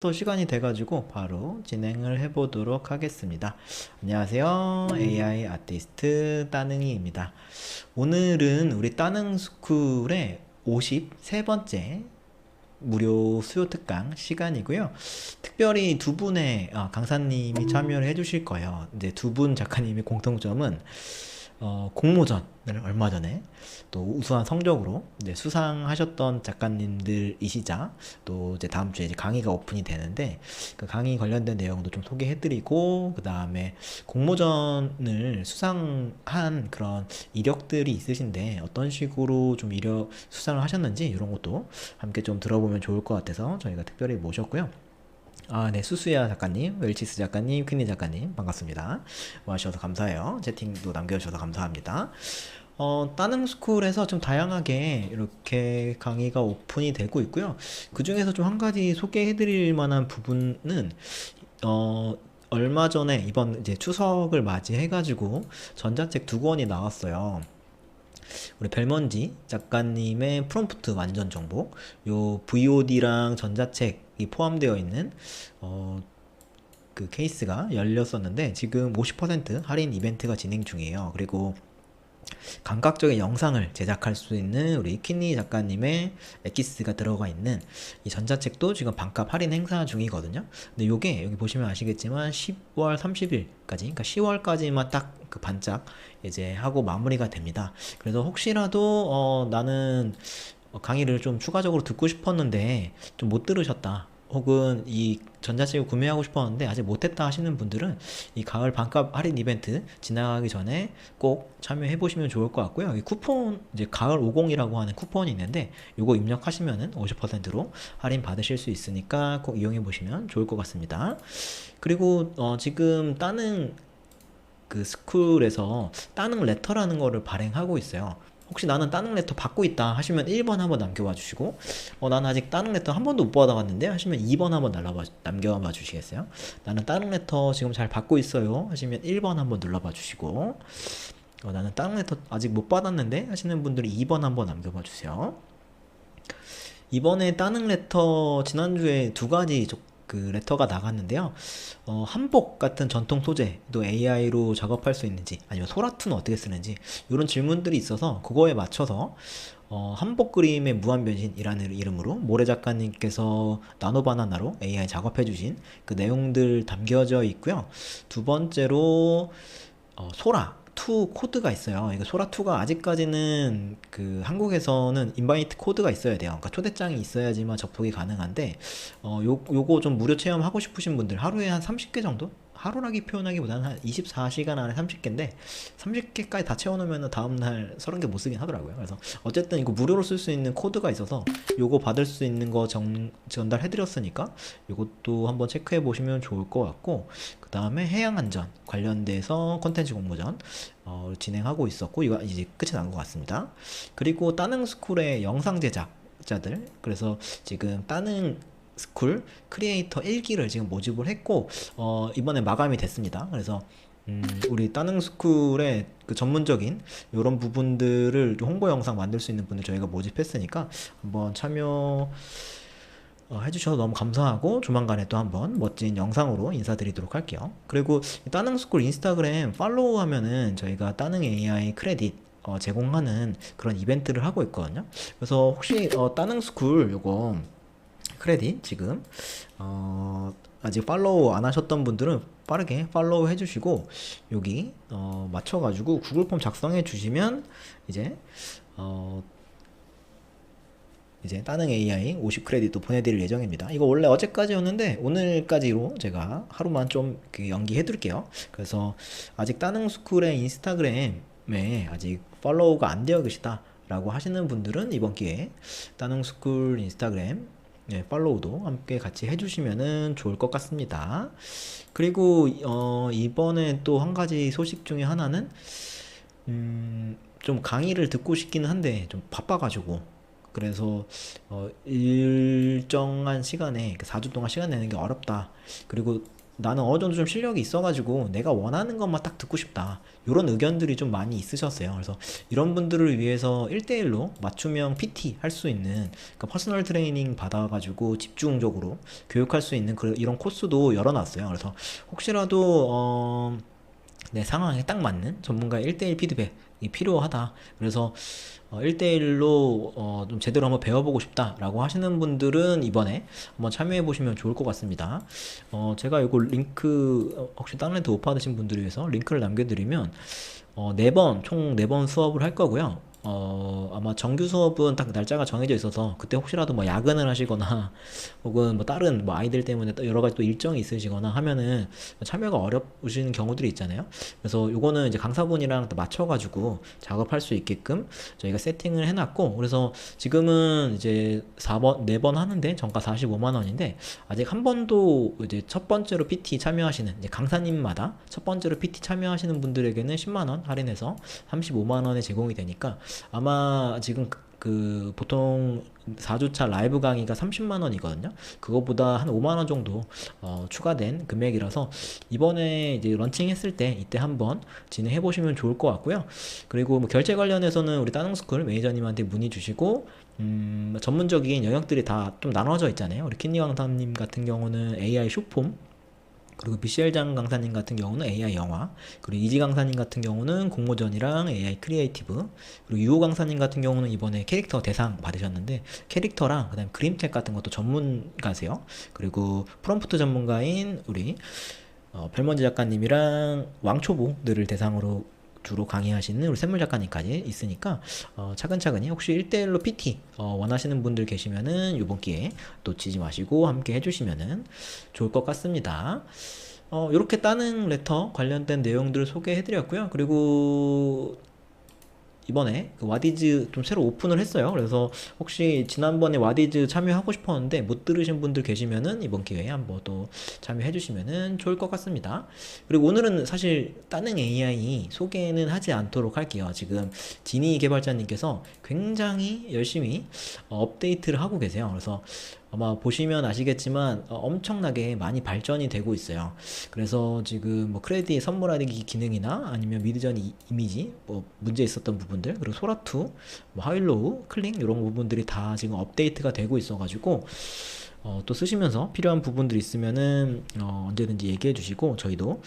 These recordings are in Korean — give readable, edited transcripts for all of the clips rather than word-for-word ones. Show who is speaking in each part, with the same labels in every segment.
Speaker 1: 또 시간이 돼가지고 바로 진행을 해보도록 하겠습니다. 안녕하세요. AI 아티스트 따능이입니다. 오늘은 우리 따능스쿨의 53번째 무료 수요 특강 시간이고요. 특별히 두 분의 강사님이 참여를 해주실 거예요. 이제 두 분 작가님의 공통점은 공모전을 얼마 전에 또 우수한 성적으로 이제 수상하셨던 작가님들이시자 또 이제 다음 주에 이제 강의가 오픈이 되는데 그 강의 관련된 내용도 좀 소개해드리고 그 다음에 공모전을 수상한 그런 이력들이 있으신데 어떤 식으로 좀 이력 수상을 하셨는지 이런 것도 함께 좀 들어보면 좋을 것 같아서 저희가 특별히 모셨고요. 네, 수수야 작가님, 웰치스 작가님, 퀸니 작가님, 반갑습니다. 와주셔서 감사해요. 채팅도 남겨주셔서 감사합니다. 따능스쿨에서 좀 다양하게 이렇게 강의가 오픈이 되고 있고요. 그 중에서 좀 한 가지 소개해드릴 만한 부분은, 얼마 전에 이번 이제 추석을 맞이해가지고 전자책 두 권이 나왔어요. 우리 벨먼지 작가님의 프롬프트 완전 정복, 요 VOD랑 전자책이 포함되어 있는 그 케이스가 열렸었는데 지금 50% 할인 이벤트가 진행 중이에요. 그리고 감각적인 영상을 제작할 수 있는 우리 키니 작가님의 엑기스가 들어가 있는 이 전자책도 지금 반값 할인 행사 중이거든요. 근데 요게 여기 보시면 아시겠지만 10월 30일까지, 그러니까 10월까지만 딱 그 반짝 이제 하고 마무리가 됩니다. 그래서 혹시라도 나는 강의를 좀 추가적으로 듣고 싶었는데 좀 못 들으셨다, 혹은 이 전자책을 구매하고 싶었는데 아직 못했다 하시는 분들은 이 가을 반값 할인 이벤트 지나가기 전에 꼭 참여해 보시면 좋을 것 같고요. 이 쿠폰, 이제 가을 50이라고 하는 쿠폰이 있는데 요거 입력하시면은 50%로 할인 받으실 수 있으니까 꼭 이용해 보시면 좋을 것 같습니다. 그리고 지금 따는 그 스쿨에서 따능 레터라는 거를 발행하고 있어요. 혹시 나는 따능 레터 받고 있다 하시면 1번 한번 남겨봐 주시고, 나는 아직 따능 레터 한 번도 못 받아봤는데 하시면 2번 한번 남겨봐 주시겠어요? 나는 따능 레터 지금 잘 받고 있어요 하시면 1번 한번 눌러봐 주시고, 나는 따능 레터 아직 못 받았는데 하시는 분들이 2번 한번 남겨봐 주세요. 이번에 따능 레터 지난주에 두 가지 그 레터가 나갔는데요. 한복 같은 전통 소재도 AI로 작업할 수 있는지, 아니면 소라투는 어떻게 쓰는지, 이런 질문들이 있어서 그거에 맞춰서 한복 그림의 무한변신이라는 이름으로 모래 작가님께서 나노바나나로 AI 작업해주신 그 내용들 담겨져 있고요. 두 번째로 소라 2 코드가 있어요. 이거 소라 2가 아직까지는 그 한국에서는 인바이트 코드가 있어야 돼요. 그러니까 초대장이 있어야지만 접속이 가능한데, 요거 좀 무료 체험하고 싶으신 분들 하루에 한 30개 정도? 하루라기 표현하기보다는 한 24시간 안에 30개인데 30개까지 다 채워놓으면 다음날 30개 못 쓰긴 하더라고요. 그래서 어쨌든 이거 무료로 쓸 수 있는 코드가 있어서 요거 받을 수 있는 거 전달해드렸으니까 요것도 한번 체크해 보시면 좋을 것 같고, 그 다음에 해양안전 관련돼서 컨텐츠 공모전 진행하고 있었고 이거 이제 끝이 난 것 같습니다. 그리고 따능 스쿨의 영상 제작자들, 그래서 지금 따능 스쿨 크리에이터 1기를 지금 모집을 했고 이번에 마감이 됐습니다. 그래서 우리 따능 스쿨의 그 전문적인 이런 부분들을 홍보 영상 만들 수 있는 분들 저희가 모집했으니까 한번 참여 해주셔서 너무 감사하고 조만간에 또 한번 멋진 영상으로 인사드리도록 할게요. 그리고 따능스쿨 인스타그램 팔로우 하면은 저희가 따능 AI 크레딧 제공하는 그런 이벤트를 하고 있거든요. 그래서 혹시 따능스쿨 요거 크레딧 지금 아직 팔로우 안 하셨던 분들은 빠르게 팔로우 해주시고 여기 맞춰가지고 구글 폼 작성해 주시면 이제 따능 AI 50 크레딧도 보내드릴 예정입니다. 이거 원래 어제까지였는데 오늘까지로 제가 하루만 좀 연기해 둘게요. 그래서 아직 따능 스쿨의 인스타그램에 아직 팔로우가 안 되어 계시다 라고 하시는 분들은 이번 기회에 따능 스쿨 인스타그램 팔로우도 함께 같이 해주시면 좋을 것 같습니다. 그리고 이번에 또 한 가지 소식 중에 하나는 좀 강의를 듣고 싶기는 한데 좀 바빠가지고, 그래서 일정한 시간에 4주 동안 시간 내는 게 어렵다. 그리고 나는 어느 정도 좀 실력이 있어가지고 내가 원하는 것만 딱 듣고 싶다. 이런 의견들이 좀 많이 있으셨어요. 그래서 이런 분들을 위해서 1대1로 맞춤형 PT 할 수 있는, 그러니까 퍼스널 트레이닝 받아가지고 집중적으로 교육할 수 있는 이런 코스도 열어놨어요. 그래서 혹시라도 내 상황에 딱 맞는 전문가의 1대1 피드백이 필요하다. 그래서 1대1로 좀 제대로 한번 배워보고 싶다라고 하시는 분들은 이번에 한번 참여해보시면 좋을 것 같습니다. 제가 이거 링크, 혹시 다운로드 못 받으신 분들을 위해서 링크를 남겨드리면, 총 4번 수업을 할 거고요. 아마 정규 수업은 딱 날짜가 정해져 있어서 그때 혹시라도 뭐 야근을 하시거나 혹은 뭐 다른 뭐 아이들 때문에 또 여러 가지 또 일정이 있으시거나 하면은 참여가 어려우신 경우들이 있잖아요. 그래서 요거는 이제 강사분이랑 또 맞춰가지고 작업할 수 있게끔 저희가 세팅을 해놨고, 그래서 지금은 이제 4번 하는데 정가 45만 원인데, 아직 한 번도 이제 첫 번째로 PT 참여하시는 이제 강사님마다 첫 번째로 PT 참여하시는 분들에게는 10만 원 할인해서 35만 원에 제공이 되니까, 아마 지금 보통 4주차 라이브 강의가 30만 원이거든요. 그거보다 한 5만 원 정도 추가된 금액이라서 이번에 이제 런칭했을 때 이때 한번 진행해 보시면 좋을 것 같고요. 그리고 뭐 결제 관련해서는 우리 따릉스쿨 매니저님한테 문의 주시고, 전문적인 영역들이 다 좀 나눠져 있잖아요. 우리 키니 강사님 같은 경우는 AI 쇼폼, 그리고 BCL장 강사님 같은 경우는 AI 영화, 그리고 이지 강사님 같은 경우는 공모전이랑 AI 크리에이티브, 그리고 유호 강사님 같은 경우는 이번에 캐릭터 대상 받으셨는데 캐릭터랑 그다음에 그림책 같은 것도 전문가세요. 그리고 프롬프트 전문가인 우리 별먼지 작가님이랑 왕초보들을 대상으로 주로 강의하시는 우리 샘물 작가님까지 있으니까 차근차근히 혹시 1대1로 PT 원하시는 분들 계시면은 이번 기회에 놓치지 마시고 함께 해주시면은 좋을 것 같습니다. 이렇게 따는 레터 관련된 내용들을 소개해드렸고요. 그리고 이번에 그 와디즈 좀 새로 오픈을 했어요. 그래서 혹시 지난번에 와디즈 참여하고 싶었는데 못 들으신 분들 계시면은 이번 기회에 한번 또 참여해 주시면은 좋을 것 같습니다. 그리고 오늘은 사실 따릉 AI 소개는 하지 않도록 할게요. 지금 지니 개발자님께서 굉장히 열심히 업데이트를 하고 계세요. 그래서 아마 보시면 아시겠지만 엄청나게 많이 발전이 되고 있어요. 그래서 지금 뭐 크레딧 선물하기 기능이나 아니면 미드저니 이미지 뭐 문제 있었던 부분들, 그리고 소라2, 뭐 하일로우, 클릭 이런 부분들이 다 지금 업데이트가 되고 있어가지고 또 쓰시면서 필요한 부분들이 있으면은 언제든지 얘기해 주시고, 저희도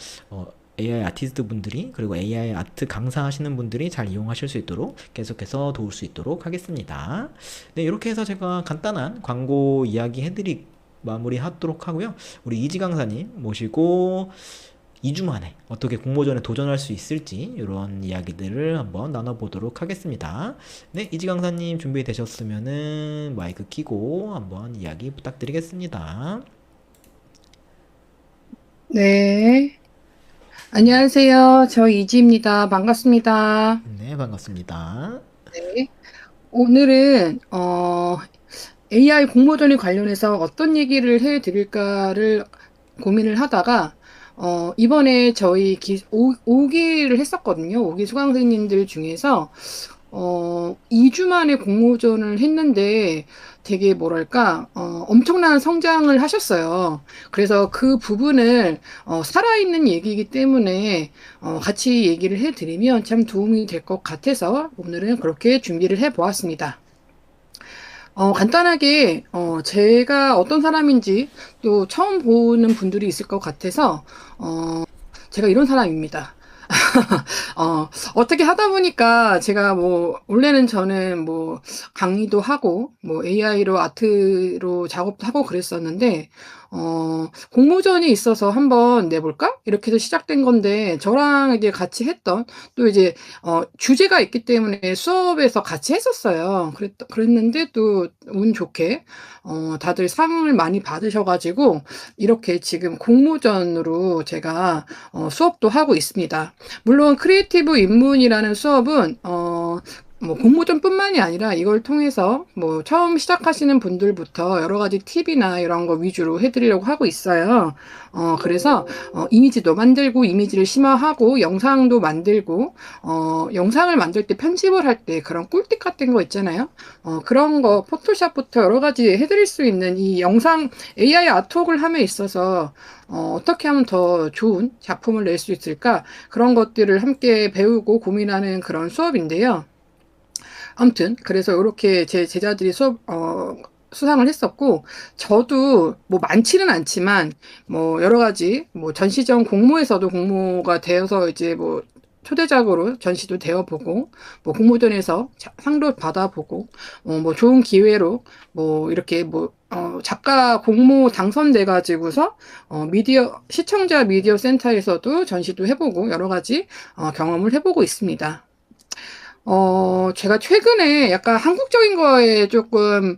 Speaker 1: AI 아티스트 분들이, 그리고 AI 아트 강사 하시는 분들이 잘 이용하실 수 있도록 계속해서 도울 수 있도록 하겠습니다. 네, 이렇게 해서 제가 간단한 광고 이야기 마무리 하도록 하고요. 우리 이지 강사님 모시고 2주 만에 어떻게 공모전에 도전할 수 있을지 이런 이야기들을 한번 나눠보도록 하겠습니다. 네, 이지 강사님 준비되셨으면은 마이크 켜고 한번 이야기 부탁드리겠습니다.
Speaker 2: 네. 안녕하세요. 저 이지입니다. 반갑습니다.
Speaker 1: 네, 반갑습니다.
Speaker 2: 네. 오늘은, AI 공모전에 관련해서 어떤 얘기를 해 드릴까를 고민을 하다가, 이번에 저희 5기를 했었거든요. 5기 수강생님들 중에서 2주 만에 공모전을 했는데 되게 뭐랄까, 엄청난 성장을 하셨어요. 그래서 그 부분을, 살아있는 얘기이기 때문에, 같이 얘기를 해드리면 참 도움이 될 것 같아서 오늘은 그렇게 준비를 해 보았습니다. 간단하게, 제가 어떤 사람인지 또 처음 보는 분들이 있을 것 같아서, 제가 이런 사람입니다. 어떻게 하다 보니까 제가 뭐, 원래는 저는 뭐, 강의도 하고, 뭐, AI로 아트로 작업도 하고 그랬었는데, 공모전이 있어서 한번 내볼까? 이렇게 해서 시작된 건데, 저랑 이제 같이 했던, 또 이제, 주제가 있기 때문에 수업에서 같이 했었어요. 그랬는데 또 운 좋게, 다들 상을 많이 받으셔가지고, 이렇게 지금 공모전으로 제가, 수업도 하고 있습니다. 물론 크리에이티브 입문이라는 수업은 뭐 공모전뿐만이 아니라 이걸 통해서 뭐 처음 시작하시는 분들부터 여러 가지 팁이나 이런 거 위주로 해드리려고 하고 있어요. 그래서 이미지도 만들고 이미지를 심화하고 영상도 만들고 영상을 만들 때 편집을 할 때 그런 꿀팁 같은 거 있잖아요. 그런 거 포토샵부터 여러 가지 해드릴 수 있는 이 영상 AI 아트웍을 함에 있어서 어떻게 하면 더 좋은 작품을 낼 수 있을까? 그런 것들을 함께 배우고 고민하는 그런 수업인데요. 아무튼 그래서 이렇게 제 제자들이 수상을 했었고, 저도 뭐 많지는 않지만 뭐 여러 가지 뭐 전시전 공모에서도 공모가 되어서 이제 뭐 초대작으로 전시도 되어보고, 뭐 공모전에서 상도 받아보고, 뭐 좋은 기회로 뭐 이렇게 뭐 작가 공모 당선돼 가지고서 시청자 미디어 센터에서도 전시도 해보고 여러 가지 경험을 해보고 있습니다. 제가 최근에 약간 한국적인 거에 조금,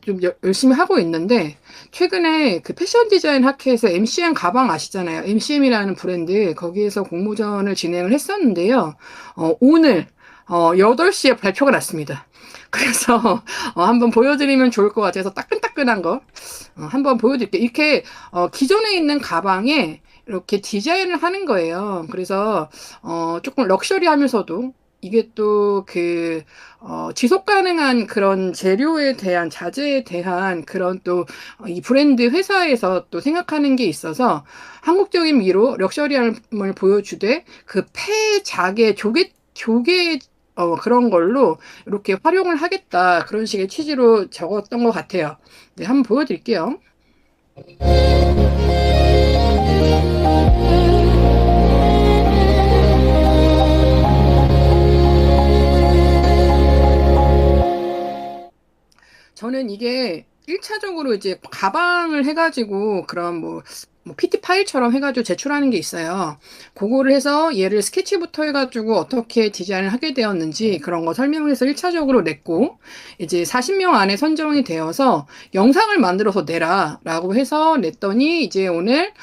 Speaker 2: 좀 열심히 하고 있는데, 최근에 그 패션 디자인 학회에서 MCM 가방 아시잖아요. MCM이라는 브랜드, 거기에서 공모전을 진행을 했었는데요. 오늘, 8시에 발표가 났습니다. 그래서, 한번 보여드리면 좋을 것 같아서 따끈따끈한 거, 한번 보여드릴게요. 이렇게, 기존에 있는 가방에 이렇게 디자인을 하는 거예요. 그래서 조금 럭셔리하면서도 이게 또 지속 가능한 그런 재료에 대한 자재에 대한 그런 또 이 브랜드 회사에서 또 생각하는 게 있어서 한국적인 미로 럭셔리함을 보여주되 그 폐작의 조개 그런 걸로 이렇게 활용을 하겠다, 그런 식의 취지로 적었던 것 같아요. 네, 한번 보여드릴게요. 저는 이게 1차적으로 이제 가방을 해가지고 그런 뭐 PT 파일처럼 해가지고 제출하는 게 있어요. 그거를 해서 얘를 스케치부터 해가지고 어떻게 디자인을 하게 되었는지 그런 거 설명해서 1차적으로 냈고, 이제 40명 안에 선정이 되어서 영상을 만들어서 내라 라고 해서 냈더니, 이제 오늘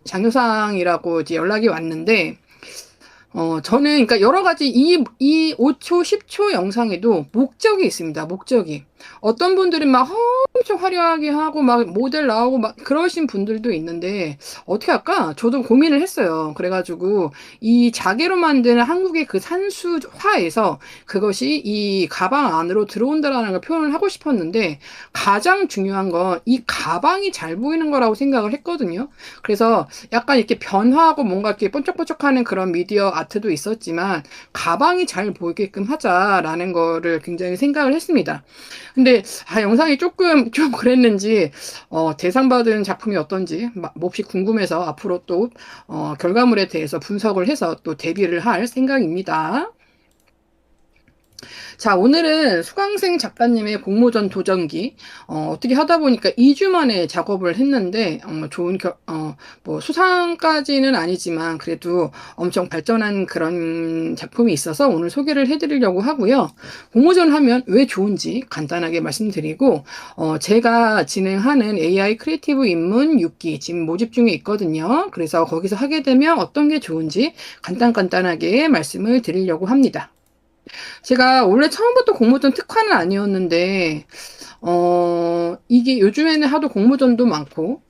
Speaker 2: 장효상이라고 이제 연락이 왔는데, 저는 그러니까 여러 가지 이 5초, 10초 영상에도 목적이 있습니다. 목적이. 어떤 분들은 막 엄청 화려하게 하고 막 모델 나오고 막 그러신 분들도 있는데, 어떻게 할까? 저도 고민을 했어요. 그래가지고 이 자개로 만드는 한국의 그 산수화에서 그것이 이 가방 안으로 들어온다라는 걸 표현을 하고 싶었는데, 가장 중요한 건 이 가방이 잘 보이는 거라고 생각을 했거든요. 그래서 약간 이렇게 변화하고 뭔가 이렇게 번쩍번쩍하는 그런 미디어 아트도 있었지만 가방이 잘 보이게끔 하자라는 거를 굉장히 생각을 했습니다. 근데 영상이 조금 좀 그랬는지 대상 받은 작품이 어떤지 몹시 궁금해서 앞으로 또 결과물에 대해서 분석을 해서 또 데뷔를 할 생각입니다. 자, 오늘은 수강생 작가님의 공모전 도전기, 어떻게 하다 보니까 2주 만에 작업을 했는데, 좋은, 뭐, 수상까지는 아니지만, 그래도 엄청 발전한 그런 작품이 있어서 오늘 소개를 해드리려고 하고요. 공모전 하면 왜 좋은지 간단하게 말씀드리고, 제가 진행하는 AI 크리에이티브 입문 6기 지금 모집 중에 있거든요. 그래서 거기서 하게 되면 어떤 게 좋은지 간단하게 말씀을 드리려고 합니다. 제가 원래 처음부터 공모전 특화는 아니었는데, 이게 요즘에는 하도 공모전도 많고,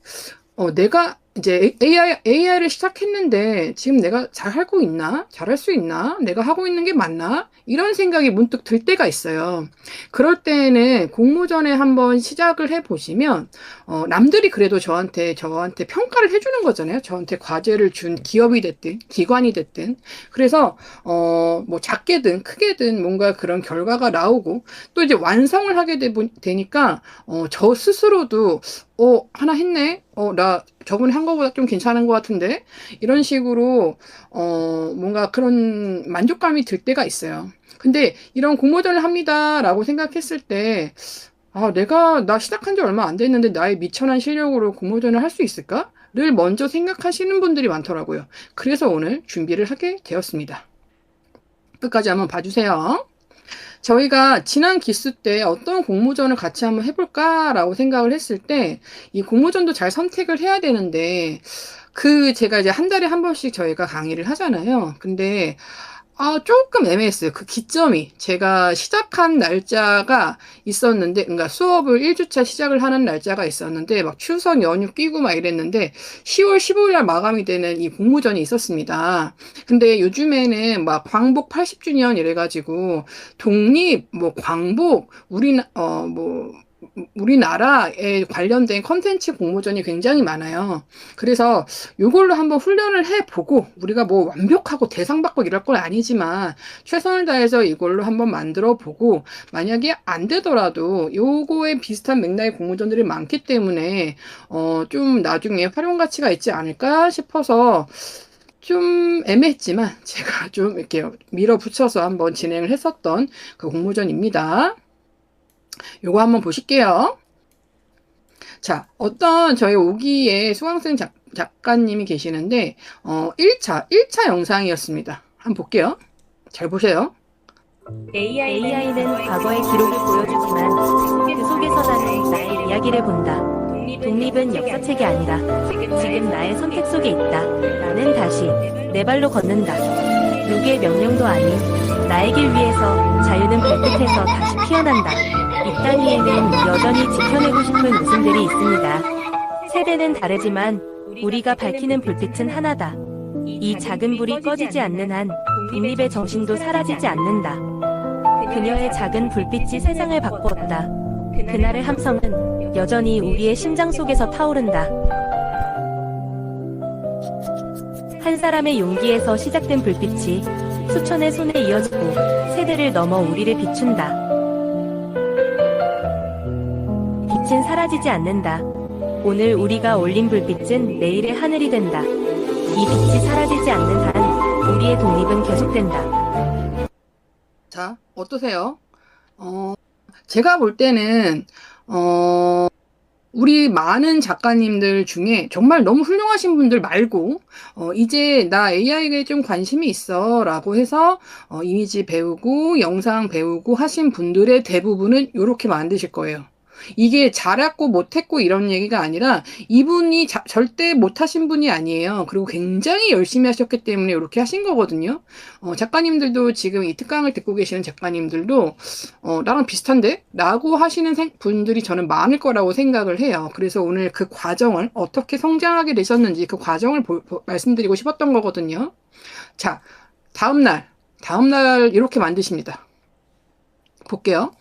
Speaker 2: 내가 이제 AI를 시작했는데 지금 내가 잘하고 있나? 잘할 수 있나? 내가 하고 있는 게 맞나? 이런 생각이 문득 들 때가 있어요. 그럴 때는 공모전에 한번 시작을 해보시면, 남들이 그래도 저한테 평가를 해주는 거잖아요. 저한테 과제를 준 기업이 됐든, 기관이 됐든. 그래서, 뭐 작게든 크게든 뭔가 그런 결과가 나오고, 또 이제 완성을 하게 되니까, 저 스스로도, 하나 했네? 나 저번에 한 거보다 좀 괜찮은 것 같은데? 이런 식으로, 뭔가 그런 만족감이 들 때가 있어요. 근데 이런 공모전을 합니다라고 생각했을 때, 나 시작한 지 얼마 안 됐는데 나의 미천한 실력으로 공모전을 할 수 있을까? 를 먼저 생각하시는 분들이 많더라고요. 그래서 오늘 준비를 하게 되었습니다. 끝까지 한번 봐주세요. 저희가 지난 기수 때 어떤 공모전을 같이 한번 해볼까라고 생각을 했을 때, 이 공모전도 잘 선택을 해야 되는데, 제가 이제 한 달에 한 번씩 저희가 강의를 하잖아요. 근데, 조금 애매했어요. 그 기점이. 제가 시작한 날짜가 있었는데, 그러니까 수업을 1주차 시작을 하는 날짜가 있었는데, 막 추석 연휴 끼고 막 이랬는데, 10월 15일 날 마감이 되는 이 공모전이 있었습니다. 근데 요즘에는 막 광복 80주년 이래가지고, 독립, 뭐 광복, 우리나라에 관련된 컨텐츠 공모전이 굉장히 많아요. 그래서 이걸로 한번 훈련을 해보고 우리가 뭐 완벽하고 대상 받고 이럴 건 아니지만 최선을 다해서 이걸로 한번 만들어 보고 만약에 안 되더라도 요거에 비슷한 맥락의 공모전들이 많기 때문에 좀 나중에 활용 가치가 있지 않을까 싶어서 좀 애매했지만 제가 좀 이렇게 밀어붙여서 한번 진행을 했었던 그 공모전입니다. 요거 한번 보실게요. 자, 어떤 저희 5기의 수강생 작가님이 계시는데, 1차 영상이었습니다. 한번 볼게요. 잘 보세요.
Speaker 3: AI는 과거의 기록을 보여주지만 그 속에서 나는 나의 이야기를 본다. 독립은 역사책이 아니라 지금 나의 선택 속에 있다. 나는 다시 내 발로 걷는다. 누구의 명령도 아닌 나의 길 위에서 자유는 발끝에서 다시 피어난다. 이 땅 위에는 여전히 지켜내고 싶은 웃음들이 있습니다. 세대는 다르지만 우리가 밝히는 불빛은 하나다. 이 작은 불이 꺼지지 않는 한 독립의 정신도 사라지지 않는다. 그녀의 작은 불빛이 세상을 바꾸었다. 그날의 함성은 여전히 우리의 심장 속에서 타오른다. 한 사람의 용기에서 시작된 불빛이 수천의 손에 이어지고 세대를 넘어 우리를 비춘다. 빛은 사라지지 않는다. 오늘 우리가 올린 불빛은 내일의 하늘이 된다. 이 빛이 사라지지 않는 한 우리의 독립은 계속된다.
Speaker 2: 자, 어떠세요? 제가 볼 때는, 우리 많은 작가님들 중에 정말 너무 훌륭하신 분들 말고, 이제 나 AI에 좀 관심이 있어 라고 해서, 이미지 배우고, 영상 배우고 하신 분들의 대부분은 이렇게 만드실 거예요. 이게 잘했고 못했고 이런 얘기가 아니라 이분이 절대 못하신 분이 아니에요. 그리고 굉장히 열심히 하셨기 때문에 이렇게 하신 거거든요. 작가님들도 지금 이 특강을 듣고 계시는 작가님들도 나랑 비슷한데? 라고 하시는 분들이 저는 많을 거라고 생각을 해요. 그래서 오늘 그 과정을 어떻게 성장하게 되셨는지 그 과정을 말씀드리고 싶었던 거거든요. 자, 다음날 이렇게 만드십니다. 볼게요.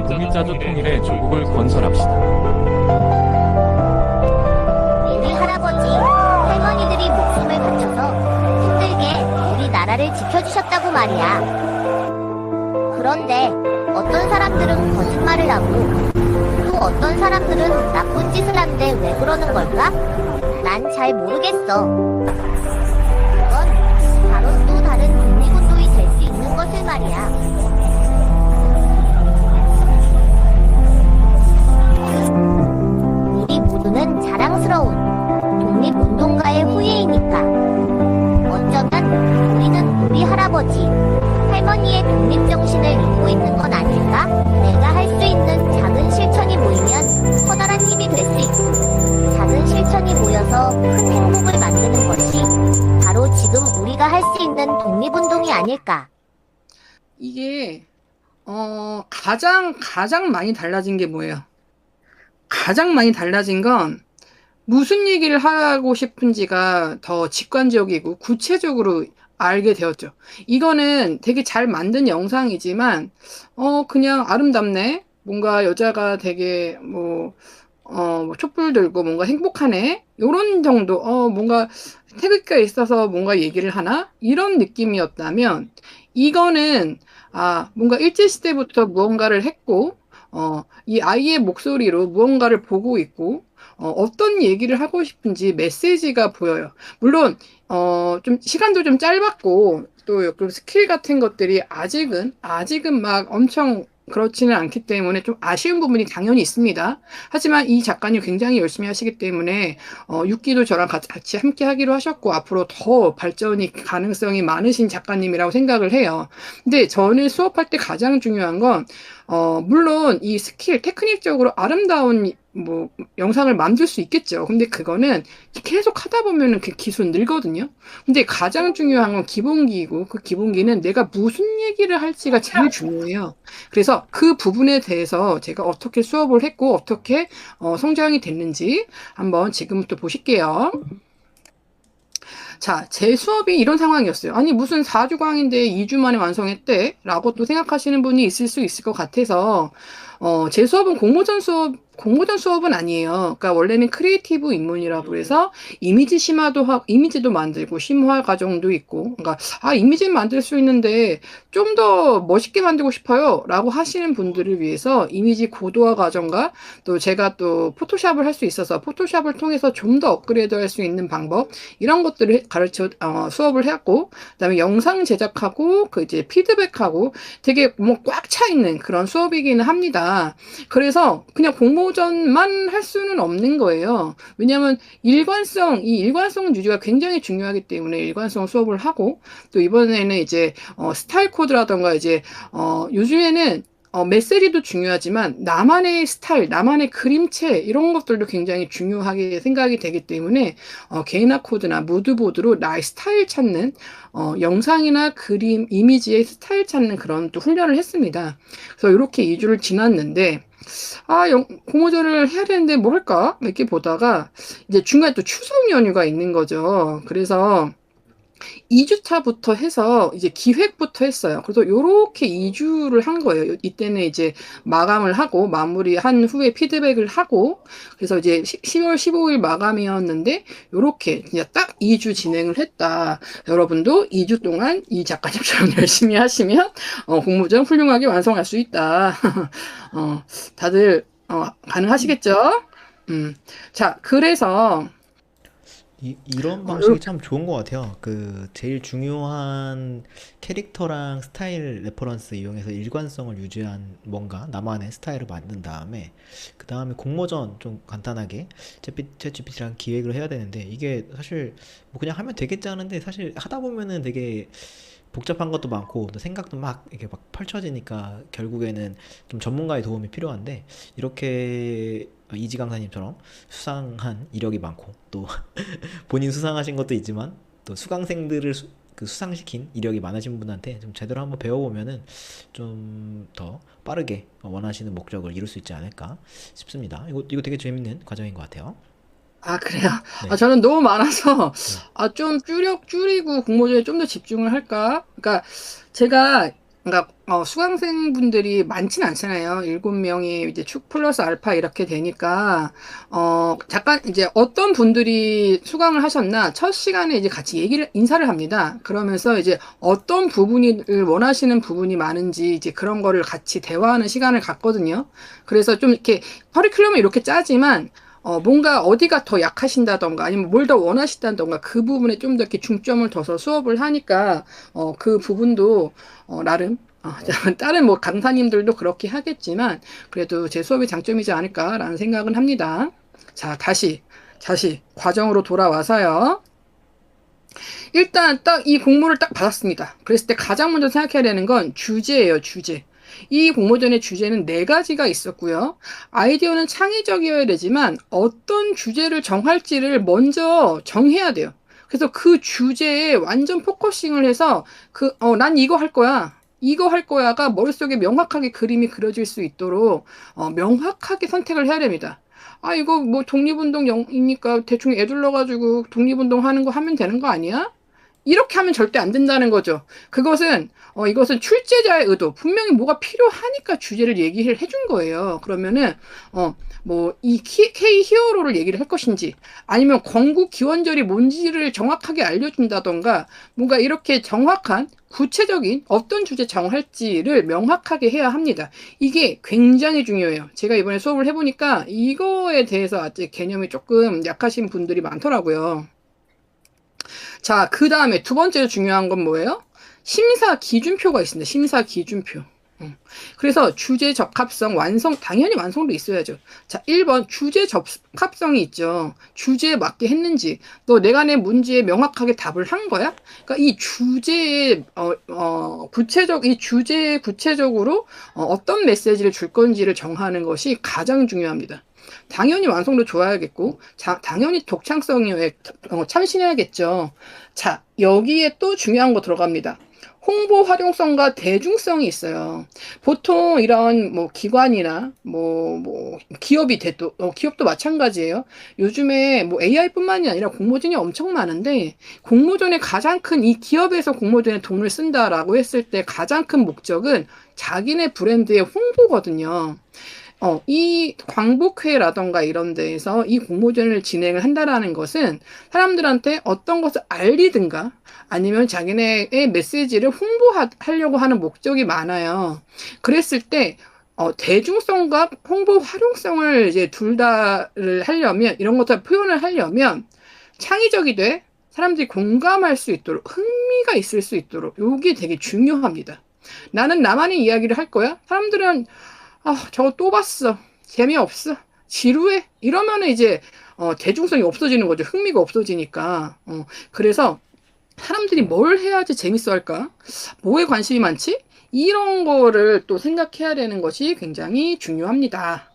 Speaker 4: 독립자주 통일의 조국을 건설합시다.
Speaker 5: 우리 할아버지, 할머니들이 목숨을 바쳐서 힘들게 우리 나라를 지켜주셨다고 말이야. 그런데 어떤 사람들은 거짓말을 하고 또 어떤 사람들은 나쁜 짓을 하는데 왜 그러는 걸까? 난 잘 모르겠어. 그건 바로 또 다른 독립운동이 될 수 있는 것을 말이야. 우리 모두는 자랑스러운 독립운동가의 후예이니까. 어쩌면 우리는 우리 할아버지, 할머니의 독립정신을 잊고 있는 건 아닐까? 내가 할 수 있는 작은 실천이 모이면 커다란 힘이 될 수 있고, 작은 실천이 모여서 큰 행복을 만드는 것이 바로 지금 우리가 할 수 있는 독립운동이 아닐까?
Speaker 2: 이게 가장 많이 달라진 게 뭐예요? 가장 많이 달라진 건 무슨 얘기를 하고 싶은지가 더 직관적이고 구체적으로 알게 되었죠. 이거는 되게 잘 만든 영상이지만 그냥 아름답네. 뭔가 여자가 되게 뭐 촛불 들고 뭔가 행복하네. 요런 정도. 뭔가 태극기가 있어서 뭔가 얘기를 하나? 이런 느낌이었다면 이거는 뭔가 일제시대부터 무언가를 했고 이 아이의 목소리로 무언가를 보고 있고 어떤 얘기를 하고 싶은지 메시지가 보여요. 물론 좀 시간도 좀 짧았고 또 스킬 같은 것들이 아직은 막 엄청 그렇지는 않기 때문에 좀 아쉬운 부분이 당연히 있습니다. 하지만 이 작가님 굉장히 열심히 하시기 때문에 6기도 저랑 같이 함께 하기로 하셨고 앞으로 더 발전이 가능성이 많으신 작가님이라고 생각을 해요. 근데 저는 수업할 때 가장 중요한 건 물론 이 스킬 테크닉적으로 아름다운 뭐 영상을 만들 수 있겠죠. 근데 그거는 계속 하다 보면은 그 기술 늘거든요. 근데 가장 중요한 건 기본기이고 그 기본기는 내가 무슨 얘기를 할지가 제일 중요해요. 그래서 그 부분에 대해서 제가 어떻게 수업을 했고 어떻게 성장이 됐는지 한번 지금부터 보실게요. 자, 제 수업이 이런 상황이었어요. 아니, 무슨 4주 강의인데 2주 만에 완성했대? 라고 또 생각하시는 분이 있을 수 있을 것 같아서, 제 수업은 공모전 수업은 아니에요. 그러니까 원래는 크리에이티브 입문이라고 해서 이미지도 만들고 심화 과정도 있고, 그러니까, 이미지 만들 수 있는데 좀 더 멋있게 만들고 싶어요. 라고 하시는 분들을 위해서 이미지 고도화 과정과 또 제가 또 포토샵을 할 수 있어서 포토샵을 통해서 좀 더 업그레이드 할 수 있는 방법, 이런 것들을 수업을 했고, 그 다음에 영상 제작하고, 그 이제 피드백하고 되게 뭐 꽉 차 있는 그런 수업이기는 합니다. 그래서 그냥 공모전만 할 수는 없는 거예요. 왜냐하면 이 일관성 유지가 굉장히 중요하기 때문에 일관성 수업을 하고, 또 이번에는 이제 스타일 코드라던가 이제 요즘에는 메시지도 중요하지만 나만의 스타일, 나만의 그림체 이런 것들도 굉장히 중요하게 생각이 되기 때문에 개인화 코드나 무드보드로 나의 스타일 찾는 영상이나 그림, 이미지의 스타일 찾는 그런 또 훈련을 했습니다. 그래서 이렇게 2주를 지났는데 공모전을 해야 되는데 뭐 할까? 이렇게 보다가 이제 중간에 또 추석 연휴가 있는 거죠. 그래서 2주차부터 해서 이제 기획부터 했어요. 그래서 요렇게 2주를 한 거예요. 이때는 이제 마감을 하고 마무리한 후에 피드백을 하고 그래서 이제 10월 15일 마감이었는데 요렇게 그냥 딱 2주 진행을 했다. 여러분도 2주 동안 이 작가님처럼 열심히 하시면 공모전 훌륭하게 완성할 수 있다. 다들 가능하시겠죠? 자, 그래서
Speaker 1: 이런 방식이 참 좋은 것 같아요. 그 제일 중요한 캐릭터랑 스타일 레퍼런스 이용해서 일관성을 유지한 뭔가 나만의 스타일을 만든 다음에 그 다음에 공모전 좀 간단하게 챗GPT랑 기획을 해야 되는데 이게 사실 뭐 그냥 하면 되겠지 하는데 사실 하다 보면은 되게 복잡한 것도 많고 또 생각도 막 이렇게 막 펼쳐지니까 결국에는 좀 전문가의 도움이 필요한데 이렇게 이지 강사님처럼 수상한 이력이 많고 또 본인 수상하신 것도 있지만 또 수강생들을 수상시킨 이력이 많으신 분한테 좀 제대로 한번 배워보면은 좀 더 빠르게 원하시는 목적을 이룰 수 있지 않을까 싶습니다. 이거 되게 재밌는 과정인 것 같아요.
Speaker 2: 그래요?
Speaker 1: 네.
Speaker 2: 저는 너무 많아서,
Speaker 1: 네.
Speaker 2: 좀 줄이고 공모전에 좀 더 집중을 할까? 그러니까, 수강생분들이 많진 않잖아요. 7명이 이제 축 플러스 알파 이렇게 되니까, 잠깐 이제 어떤 분들이 수강을 하셨나, 첫 시간에 이제 같이 인사를 합니다. 그러면서 이제 어떤 부분을 원하시는 부분이 많은지 이제 그런 거를 같이 대화하는 시간을 갖거든요. 그래서 좀 이렇게 커리큘럼을 이렇게 짜지만, 뭔가 어디가 더 약하신다던가 아니면 뭘 더 원하신다던가 그 부분에 좀 더 이렇게 중점을 둬서 수업을 하니까 그 부분도 나름 다른 뭐 강사님들도 그렇게 하겠지만 그래도 제 수업이 장점이지 않을까라는 생각은 합니다. 자, 다시 과정으로 돌아와서요. 일단 딱 이 공모를 딱 받았습니다. 그랬을 때 가장 먼저 생각해야 되는 건 주제예요, 주제. 이 공모전의 주제는 4가지가 있었고요. 아이디어는 창의적이어야 되지만 어떤 주제를 정할지를 먼저 정해야 돼요. 그래서 그 주제에 완전 포커싱을 해서 난 이거 할 거야. 이거 할 거야가 머릿속에 명확하게 그림이 그려질 수 있도록 명확하게 선택을 해야 됩니다. 이거 뭐 독립운동이니까 대충 애둘러가지고 독립운동 하는 거 하면 되는 거 아니야? 이렇게 하면 절대 안 된다는 거죠. 이것은 출제자의 의도, 분명히 뭐가 필요하니까 주제를 얘기를 해준 거예요. 그러면은, 이 K 히어로를 얘기를 할 것인지, 아니면 건국 기원절이 뭔지를 정확하게 알려준다던가, 뭔가 이렇게 정확한, 구체적인 어떤 주제 정할지를 명확하게 해야 합니다. 이게 굉장히 중요해요. 제가 이번에 수업을 해보니까 이거에 대해서 아직 개념이 조금 약하신 분들이 많더라고요. 자, 그 다음에 두 번째로 중요한 건 뭐예요? 심사 기준표가 있습니다. 심사 기준표. 그래서 주제 적합성, 완성, 당연히 완성도 있어야죠. 자, 1번 주제 적합성이 있죠. 주제에 맞게 했는지, 너 내가 낸 문제에 명확하게 답을 한 거야? 그러니까 이 주제에 이 주제에 구체적으로 어떤 메시지를 줄 건지를 정하는 것이 가장 중요합니다. 당연히 완성도 좋아야겠고, 당연히 독창성에 참신해야겠죠. 자, 여기에 또 중요한 거 들어갑니다. 홍보 활용성과 대중성이 있어요. 보통 이런 뭐 기관이나 뭐 기업이 기업도 마찬가지예요. 요즘에 뭐 AI뿐만이 아니라 공모전이 엄청 많은데, 공모전의 가장 큰, 이 기업에서 공모전에 돈을 쓴다라고 했을 때 가장 큰 목적은 자기네 브랜드의 홍보거든요. 이 광복회라던가 이런 데에서 이 공모전을 진행을 한다라는 것은 사람들한테 어떤 것을 알리든가 아니면 자기네의 메시지를 홍보하려고 하는 목적이 많아요. 그랬을 때 대중성과 홍보 활용성을 이제 둘 다를 하려면, 이런 것들 표현을 하려면 창의적이 돼 사람들이 공감할 수 있도록, 흥미가 있을 수 있도록, 요게 되게 중요합니다. 나는 나만의 이야기를 할 거야? 사람들은 저거 또 봤어. 재미없어. 지루해. 이러면은 이제, 대중성이 없어지는 거죠. 흥미가 없어지니까. 그래서 사람들이 뭘 해야지 재밌어 할까? 뭐에 관심이 많지? 이런 거를 또 생각해야 되는 것이 굉장히 중요합니다.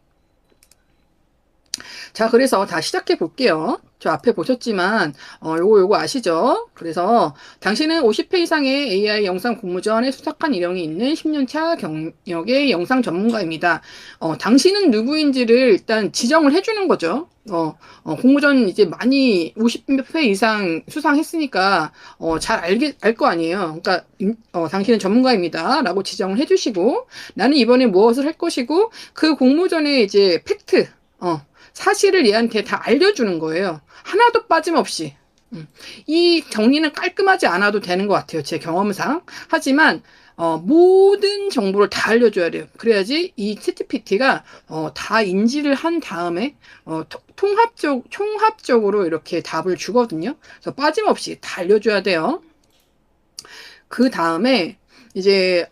Speaker 2: 자, 그래서 다 시작해 볼게요. 저 앞에 보셨지만 요거 아시죠? 그래서 당신은 50회 이상의 AI 영상 공모전에 수상한 이력이 있는 10년차 경력의 영상 전문가입니다. 당신은 누구인지를 일단 지정을 해주는 거죠. 공모전 이제 많이 50회 이상 수상했으니까 잘 알 거 아니에요. 그러니까 당신은 전문가입니다 라고 지정을 해주시고, 나는 이번에 무엇을 할 것이고, 그 공모전에 이제 팩트, 사실을 얘한테 다 알려주는 거예요. 하나도 빠짐없이. 이 정리는 깔끔하지 않아도 되는 것 같아요. 제 경험상. 하지만 모든 정보를 다 알려줘야 돼요. 그래야지 이 챗GPT가 다 인지를 한 다음에 총합적으로 이렇게 답을 주거든요. 그래서 빠짐없이 다 알려줘야 돼요. 그 다음에 이제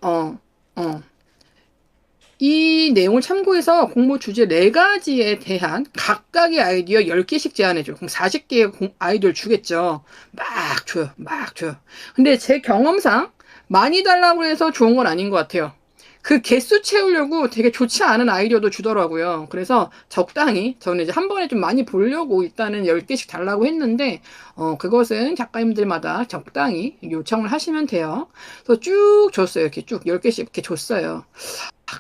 Speaker 2: 이 내용을 참고해서 공모 주제 4가지에 대한 각각의 아이디어 10개씩 제안해줘. 그럼 40개의 아이디어를 주겠죠. 막 줘요. 근데 제 경험상 많이 달라고 해서 좋은 건 아닌 것 같아요. 그 개수 채우려고 되게 좋지 않은 아이디어도 주더라고요. 그래서 적당히, 저는 이제 한 번에 좀 많이 보려고 일단은 10개씩 달라고 했는데, 그것은 작가님들마다 적당히 요청을 하시면 돼요. 그래서 쭉 줬어요. 이렇게 쭉 10개씩 이렇게 줬어요.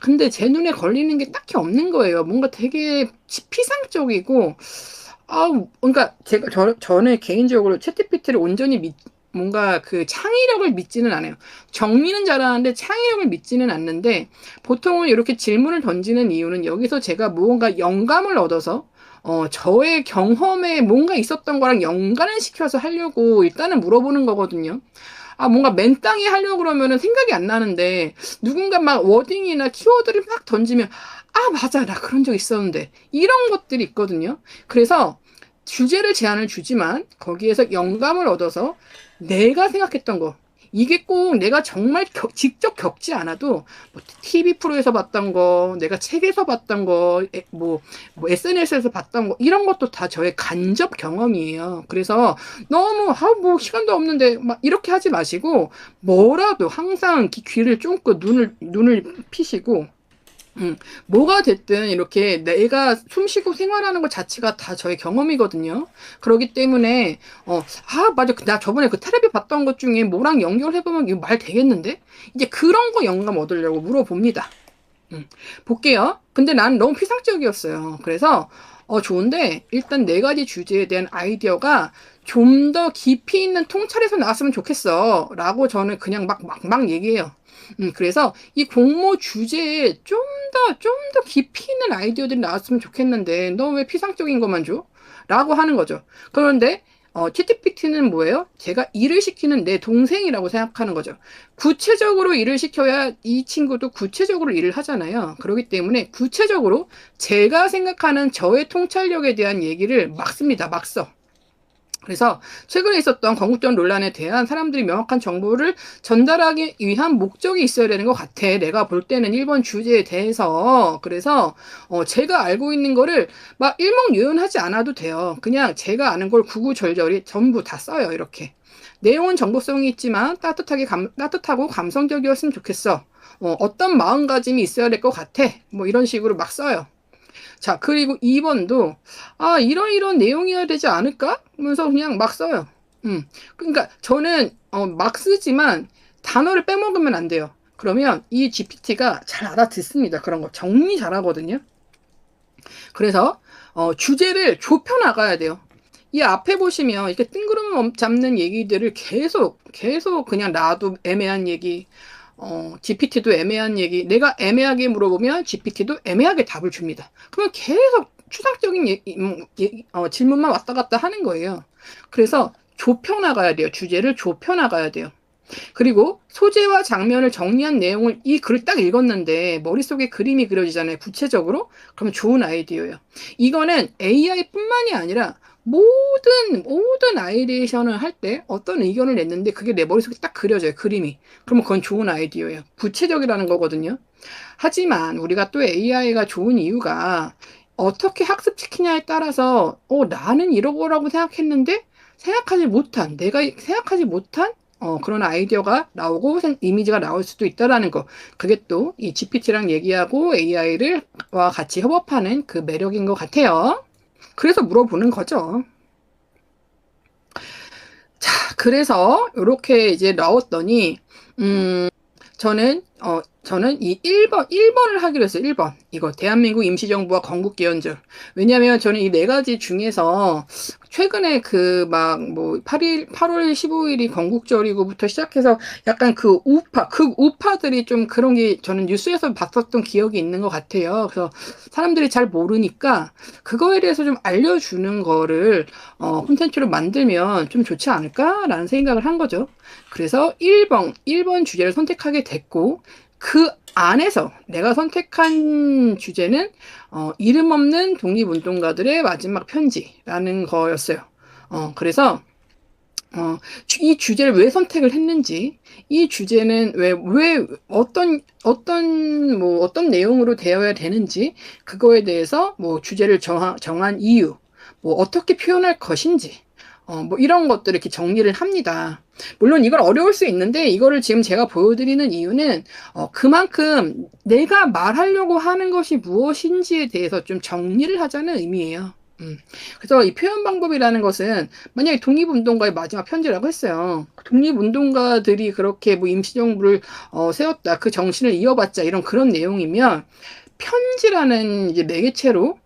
Speaker 2: 근데 제 눈에 걸리는 게 딱히 없는 거예요. 뭔가 되게 피상적이고, 그러니까 저는 개인적으로 챗GPT를 온전히 뭔가 그 창의력을 믿지는 않아요. 정리는 잘하는데 창의력을 믿지는 않는데, 보통은 이렇게 질문을 던지는 이유는 여기서 제가 무언가 영감을 얻어서 저의 경험에 뭔가 있었던 거랑 연관을 시켜서 하려고 일단은 물어보는 거거든요. 뭔가 맨땅에 하려고 그러면은 생각이 안 나는데, 누군가 막 워딩이나 키워드를 막 던지면, 맞아, 나 그런 적 있었는데. 이런 것들이 있거든요. 그래서 주제를 제안을 주지만, 거기에서 영감을 얻어서 내가 생각했던 거, 이게 꼭 내가 정말 직접 겪지 않아도 뭐 TV 프로에서 봤던 거, 내가 책에서 봤던 거, 뭐 SNS에서 봤던 거, 이런 것도 다 저의 간접 경험이에요. 그래서 너무 뭐 시간도 없는데 막 이렇게 하지 마시고, 뭐라도 항상 귀를 쫑긋 눈을 피시고, 뭐가 됐든 이렇게 내가 숨쉬고 생활하는 것 자체가 다 저의 경험이거든요. 그렇기 때문에 맞아, 나 저번에 그 텔레비 봤던 것 중에 뭐랑 연결해보면 이거 말 되겠는데? 이제 그런 거 영감 얻으려고 물어봅니다. 볼게요. 근데 난 너무 피상적이었어요. 그래서 좋은데 일단 4가지 주제에 대한 아이디어가 좀 더 깊이 있는 통찰에서 나왔으면 좋겠어 라고 저는 그냥 막 얘기해요. 그래서 이 공모 주제에 좀 더 깊이 있는 아이디어들이 나왔으면 좋겠는데, 너 왜 피상적인 것만 줘? 라고 하는 거죠. 그런데 챗GPT는 뭐예요? 제가 일을 시키는 내 동생이라고 생각하는 거죠. 구체적으로 일을 시켜야 이 친구도 구체적으로 일을 하잖아요. 그렇기 때문에 구체적으로 제가 생각하는 저의 통찰력에 대한 얘기를 막 씁니다. 막 써. 그래서 최근에 있었던 건국전 논란에 대한 사람들이 명확한 정보를 전달하기 위한 목적이 있어야 되는 것 같아. 내가 볼 때는 1번 주제에 대해서. 그래서 제가 알고 있는 거를 막 일목요연하지 않아도 돼요. 그냥 제가 아는 걸 구구절절히 전부 다 써요. 이렇게. 내용은 정보성이 있지만 따뜻하고 감성적이었으면 좋겠어. 어떤 마음가짐이 있어야 될 것 같아. 뭐 이런 식으로 막 써요. 자, 그리고 2번도, 이런 내용이어야 되지 않을까? 하면서 그냥 막 써요. 그러니까 저는, 막 쓰지만 단어를 빼먹으면 안 돼요. 그러면 이 GPT가 잘 알아듣습니다. 그런 거. 정리 잘 하거든요. 그래서, 주제를 좁혀나가야 돼요. 이 앞에 보시면 이렇게 뜬구름 잡는 얘기들을 계속 그냥 나도 애매한 얘기, GPT도 애매한 얘기, 내가 애매하게 물어보면 GPT도 애매하게 답을 줍니다. 그러면 계속 추상적인 질문만 왔다 갔다 하는 거예요. 그래서 좁혀나가야 돼요. 주제를 좁혀나가야 돼요. 그리고 소재와 장면을 정리한 내용을 이 글을 딱 읽었는데 머릿속에 그림이 그려지잖아요. 구체적으로. 그러면 좋은 아이디어예요. 이거는 AI뿐만이 아니라 모든 아이디에이션을 할 때 어떤 의견을 냈는데 그게 내 머릿속에 딱 그려져요. 그림이. 그러면 그건 좋은 아이디어예요. 구체적이라는 거거든요. 하지만 우리가 또 AI가 좋은 이유가 어떻게 학습시키냐에 따라서 나는 이러고라고 생각했는데 내가 생각하지 못한 그런 아이디어가 나오고 이미지가 나올 수도 있다라는 거. 그게 또 이 GPT랑 얘기하고 AI와 같이 협업하는 그 매력인 것 같아요. 그래서 물어보는 거죠. 자, 그래서 이렇게 이제 나왔더니 저는 이 1번을 하기로 했어요. 1번. 이거 대한민국 임시정부와 건국기원절. 왜냐면 저는 이 네 가지 중에서 최근에 8월 15일이 건국절이고부터 시작해서 약간 우파들이 좀 그런 게 저는 뉴스에서 봤었던 기억이 있는 것 같아요. 그래서 사람들이 잘 모르니까 그거에 대해서 좀 알려주는 거를 콘텐츠로 만들면 좀 좋지 않을까라는 생각을 한 거죠. 그래서 1번 주제를 선택하게 됐고, 그 안에서 내가 선택한 주제는 이름 없는 독립운동가들의 마지막 편지라는 거였어요. 그래서 이 주제를 왜 선택을 했는지, 이 주제는 왜 어떤 내용으로 되어야 되는지, 그거에 대해서 주제를 정한 이유, 어떻게 표현할 것인지, 이런 것들을 이렇게 정리를 합니다. 물론 이걸 어려울 수 있는데 이거를 지금 제가 보여드리는 이유는 그만큼 내가 말하려고 하는 것이 무엇인지에 대해서 좀 정리를 하자는 의미예요. 그래서 이 표현 방법이라는 것은 만약에 독립운동가의 마지막 편지라고 했어요. 독립운동가들이 그렇게 임시정부를 세웠다, 그 정신을 이어받자, 그런 내용이면 편지라는 이제 매개체로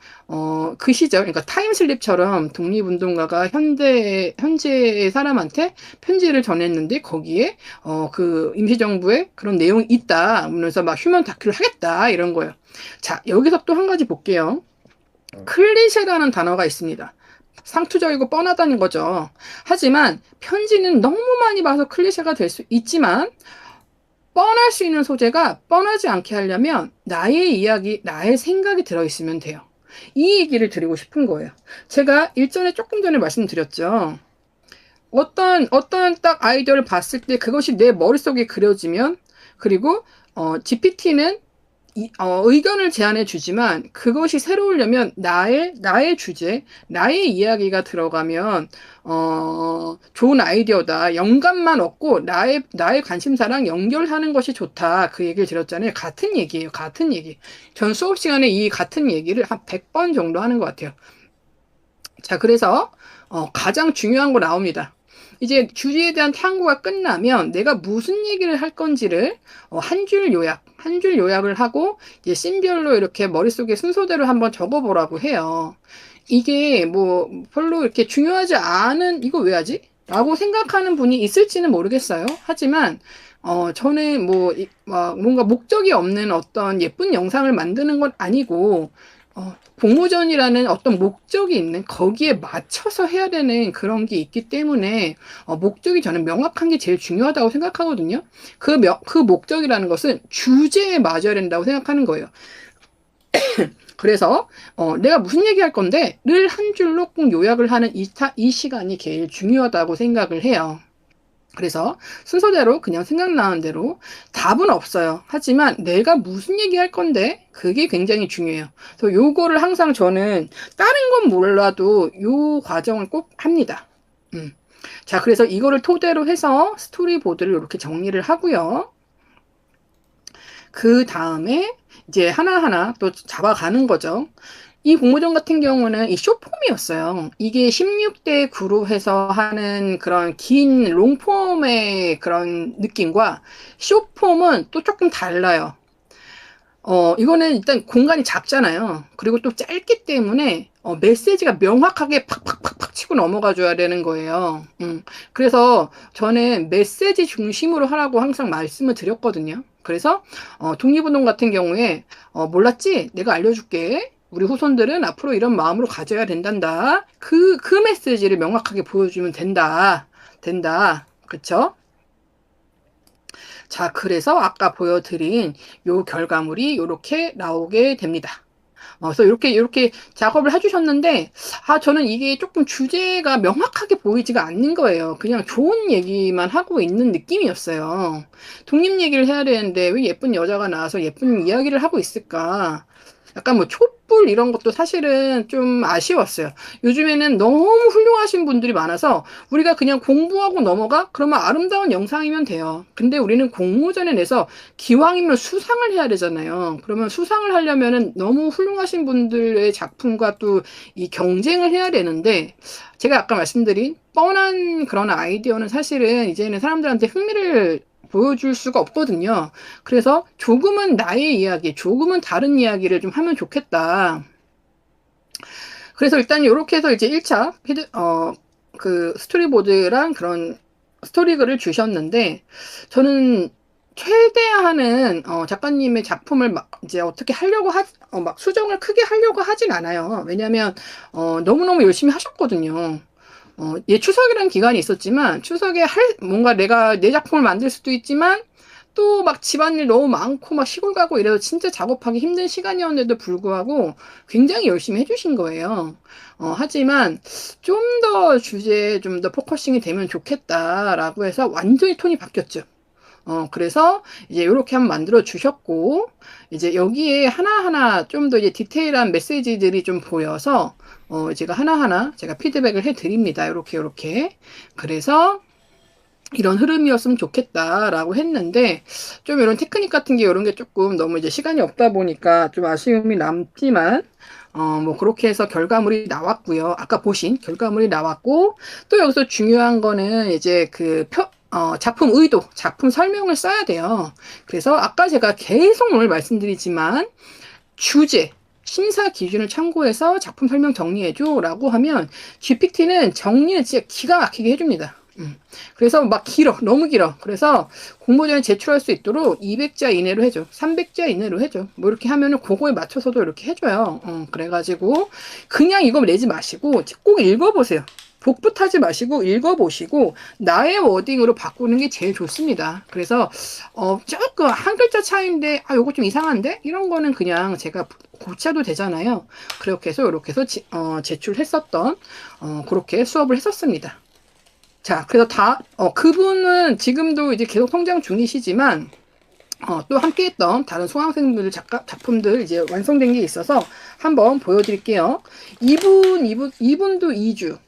Speaker 2: 그 시절, 그러니까 타임슬립처럼 독립운동가가 현재의 사람한테 편지를 전했는데 거기에 그 임시정부에 그런 내용이 있다, 그러면서 막 휴먼 다큐를 하겠다, 이런 거예요. 자, 여기서 또 한 가지 볼게요. 클리셰라는 단어가 있습니다. 상투적이고 뻔하다는 거죠. 하지만 편지는 너무 많이 봐서 클리셰가 될 수 있지만, 뻔할 수 있는 소재가 뻔하지 않게 하려면 나의 이야기, 나의 생각이 들어있으면 돼요. 이 얘기를 드리고 싶은 거예요. 제가 조금 전에 말씀드렸죠. 어떤 딱 아이디어를 봤을 때 그것이 내 머릿속에 그려지면, 그리고 GPT는 의견을 제안해 주지만 그것이 새로우려면 나의 주제, 나의 이야기가 들어가면 좋은 아이디어다. 영감만 얻고 나의 관심사랑 연결하는 것이 좋다. 그 얘기를 드렸잖아요. 같은 얘기예요. 같은 얘기. 전 수업 시간에 이 같은 얘기를 한 100번 정도 하는 것 같아요. 자, 그래서 가장 중요한 거 나옵니다. 이제 주제에 대한 탐구가 끝나면 내가 무슨 얘기를 할 건지를 한 줄 요약을 하고 이제 씬별로 이렇게 머릿속에 순서대로 한번 적어보라고 해요. 이게 별로 이렇게 중요하지 않은, 이거 왜 하지? 라고 생각하는 분이 있을지는 모르겠어요. 하지만 저는 뭔가 목적이 없는 어떤 예쁜 영상을 만드는 건 아니고 공모전이라는 어떤 목적이 있는, 거기에 맞춰서 해야 되는 그런 게 있기 때문에 목적이 저는 명확한 게 제일 중요하다고 생각하거든요. 그 목적이라는 것은 주제에 맞아야 된다고 생각하는 거예요. 그래서 내가 무슨 얘기할 건데를 한 줄로 꼭 요약을 하는 이 시간이 제일 중요하다고 생각을 해요. 그래서 순서대로 그냥 생각나는 대로 답은 없어요. 하지만 내가 무슨 얘기할 건데 그게 굉장히 중요해요. 그래서 요거를 항상 저는 다른 건 몰라도 요 과정을 꼭 합니다. 자, 그래서 이거를 토대로 해서 스토리보드를 이렇게 정리를 하고요. 그 다음에 이제 하나하나 또 잡아가는 거죠. 이 공모전 같은 경우는 이 숏폼이었어요. 이게 16대 9로 해서 하는 그런 긴 롱폼의 그런 느낌과 숏폼은 또 조금 달라요. 이거는 일단 공간이 작잖아요. 그리고 또 짧기 때문에 메시지가 명확하게 팍팍팍팍 치고 넘어가 줘야 되는 거예요. 그래서 저는 메시지 중심으로 하라고 항상 말씀을 드렸거든요. 그래서 독립운동 같은 경우에 몰랐지? 내가 알려줄게. 우리 후손들은 앞으로 이런 마음으로 가져야 된단다. 그 메시지를 명확하게 보여주면 된다. 그쵸? 자, 그래서 아까 보여드린 요 결과물이 이렇게 나오게 됩니다. 그래서 이렇게 작업을 해주셨는데, 저는 이게 조금 주제가 명확하게 보이지가 않는 거예요. 그냥 좋은 얘기만 하고 있는 느낌이었어요. 독립 얘기를 해야 되는데 왜 예쁜 여자가 나와서 예쁜 이야기를 하고 있을까? 약간 뭐 촛불 이런 것도 사실은 좀 아쉬웠어요. 요즘에는 너무 훌륭하신 분들이 많아서 우리가 그냥 공부하고 넘어가? 그러면 아름다운 영상이면 돼요. 근데 우리는 공모전에 내서 기왕이면 수상을 해야 되잖아요. 그러면 수상을 하려면은 너무 훌륭하신 분들의 작품과 또 이 경쟁을 해야 되는데, 제가 아까 말씀드린 뻔한 그런 아이디어는 사실은 이제는 사람들한테 흥미를 보여줄 수가 없거든요. 그래서 조금은 나의 이야기, 조금은 다른 이야기를 좀 하면 좋겠다. 그래서 일단 이렇게 해서 이제 1차 그 스토리보드랑 그런 스토리글을 주셨는데, 저는 최대한은 작가님의 작품을 이제 어떻게 하려고 막 수정을 크게 하려고 하진 않아요. 왜냐면 너무너무 열심히 하셨거든요. 추석이라는 기간이 있었지만, 추석에 뭔가 내가 내 작품을 만들 수도 있지만, 또 막 집안일 너무 많고, 막 시골 가고 이래서 진짜 작업하기 힘든 시간이었는데도 불구하고 굉장히 열심히 해주신 거예요. 하지만 좀 더 주제에 좀 더 포커싱이 되면 좋겠다라고 해서 완전히 톤이 바뀌었죠. 그래서 이제 이렇게 한번 만들어 주셨고, 이제 여기에 하나하나 좀 더 이제 디테일한 메시지들이 좀 보여서, 제가 하나하나 제가 피드백을 해 드립니다. 이렇게. 그래서 이런 흐름이었으면 좋겠다라고 했는데, 좀 이런 테크닉 같은 게 이런 게 조금 너무 이제 시간이 없다 보니까 좀 아쉬움이 남지만, 뭐 그렇게 해서 결과물이 나왔고요. 아까 보신 결과물이 나왔고, 또 여기서 중요한 거는 이제 작품 의도, 작품 설명을 써야 돼요. 그래서 아까 제가 계속 오늘 말씀드리지만, 주제, 심사 기준을 참고해서 작품 설명 정리해줘 라고 하면 GPT는 정리는 진짜 기가 막히게 해줍니다. 그래서 막 너무 길어. 그래서 공모전에 제출할 수 있도록 200자 이내로 해줘. 300자 이내로 해줘. 뭐 이렇게 하면은 그거에 맞춰서도 이렇게 해줘요. 그래가지고 그냥 이거 내지 마시고 꼭 읽어보세요. 복붙하지 마시고 읽어보시고 나의 워딩으로 바꾸는 게 제일 좋습니다. 그래서 조금 한 글자 차이인데 요거 좀 이상한데? 이런 거는 그냥 제가 고쳐도 되잖아요. 그렇게 해서 이렇게 해서 제출했었던 그렇게 수업을 했었습니다. 자, 그래서 그분은 지금도 이제 계속 성장 중이시지만 또 함께했던 다른 수강생분들 작품들 이제 완성된 게 있어서 한번 보여드릴게요. 이분도 2주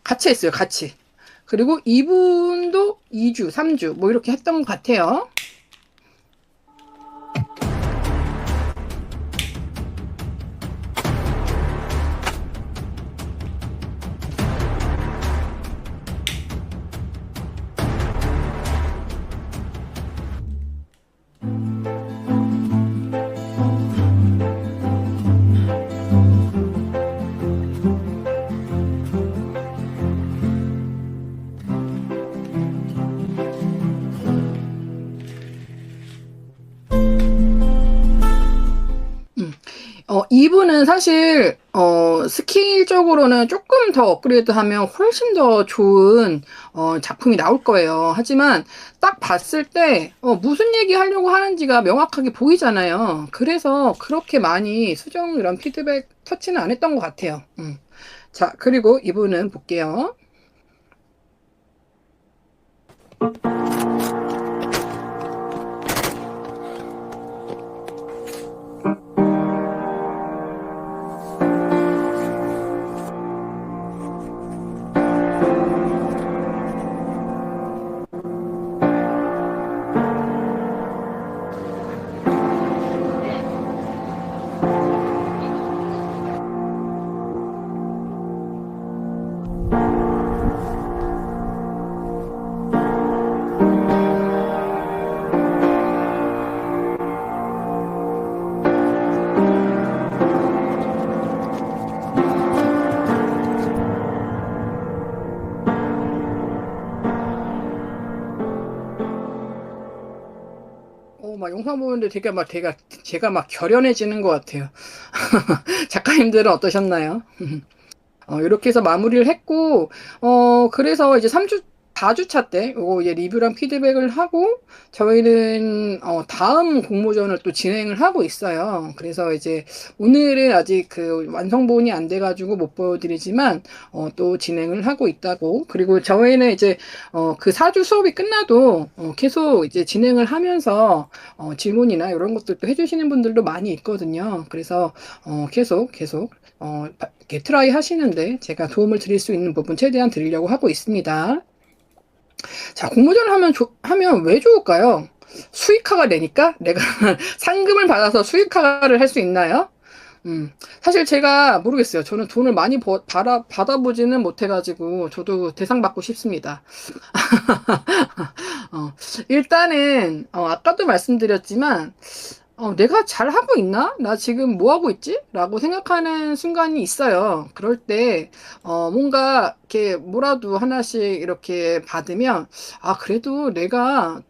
Speaker 2: 같이 했어요. 같이. 그리고 이분도 2주, 3주 뭐 이렇게 했던 것 같아요. 이분은 사실 스킬적으로는 조금 더 업그레이드하면 훨씬 더 좋은 작품이 나올 거예요. 하지만 딱 봤을 때 무슨 얘기 하려고 하는지가 명확하게 보이잖아요. 그래서 그렇게 많이 수정 이런 피드백 터치는 안 했던 것 같아요. 자, 그리고 이분은 볼게요. 막 영상 보는데 제가 막 결연해지는 것 같아요. 작가님들은 어떠셨나요? 이렇게 해서 마무리를 했고, 그래서 이제 4주차 때, 요거 이제 리뷰랑 피드백을 하고, 저희는, 다음 공모전을 또 진행을 하고 있어요. 그래서 이제, 오늘은 아직 그 완성본이 안 돼가지고 못 보여드리지만, 또 진행을 하고 있다고. 그리고 저희는 이제, 그 4주 수업이 끝나도, 계속 이제 진행을 하면서, 질문이나 이런 것들도 해주시는 분들도 많이 있거든요. 그래서, 계속, 이렇게 트라이 하시는데, 제가 도움을 드릴 수 있는 부분 최대한 드리려고 하고 있습니다. 자, 공모전을 하면 왜 좋을까요? 수익화가 되니까? 내가 상금을 받아서 수익화를 할 수 있나요? 사실 제가 모르겠어요. 저는 돈을 많이 받아보지는 못해가지고, 저도 대상 받고 싶습니다. 일단은, 아까도 말씀드렸지만, 내가 잘하고 있나? 나 지금 뭐 하고 있지? 라고 생각하는 순간이 있어요. 그럴 때, 뭔가, 이렇게 뭐라도 하나씩 이렇게 받으면, 그래도 내가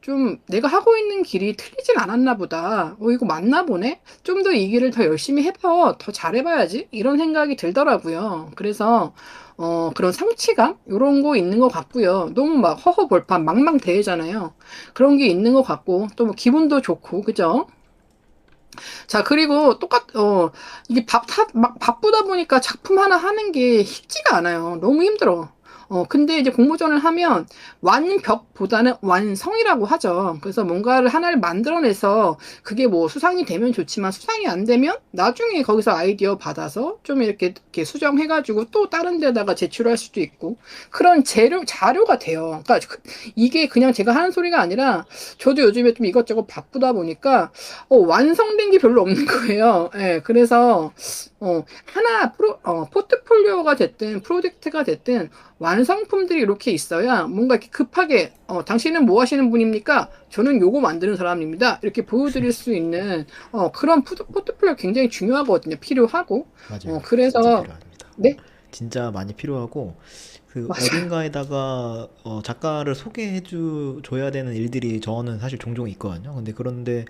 Speaker 2: 하고 있는 길이 틀리진 않았나 보다. 이거 맞나 보네? 좀 더 이 길을 더 열심히 더 잘해봐야지? 이런 생각이 들더라고요. 그래서, 그런 성취감? 이런 거 있는 것 같고요. 너무 막 허허벌판, 망망대해잖아요. 그런 게 있는 것 같고, 또 뭐 기분도 좋고, 그죠? 자, 그리고 이게 막 바쁘다 보니까 작품 하나 하는 게 쉽지가 않아요. 너무 힘들어. 근데 이제 공모전을 하면 완벽보다는 완성이라고 하죠. 그래서 뭔가를 하나를 만들어내서 그게 뭐 수상이 되면 좋지만 수상이 안 되면 나중에 거기서 아이디어 받아서 좀 이렇게 수정해가지고 또 다른 데다가 제출할 수도 있고 그런 자료가 돼요. 그러니까 이게 그냥 제가 하는 소리가 아니라 저도 요즘에 좀 이것저것 바쁘다 보니까 완성된 게 별로 없는 거예요. 예, 그래서 하나 포트폴리오가 됐든 프로젝트가 됐든 완성품들이 이렇게 있어야 뭔가 이렇게 급하게 당신은 뭐 하시는 분입니까? 저는 요거 만드는 사람입니다. 이렇게 보여드릴 수 있는 그런 포트폴리오 굉장히 중요하거든요. 필요하고.
Speaker 1: 맞아요.
Speaker 2: 그래서
Speaker 1: 진짜 필요합니다.
Speaker 2: 네?
Speaker 1: 진짜 많이 필요하고 그
Speaker 2: 맞아요.
Speaker 1: 어딘가에다가 작가를 줘야 되는 일들이 저는 사실 종종 있거든요. 그런데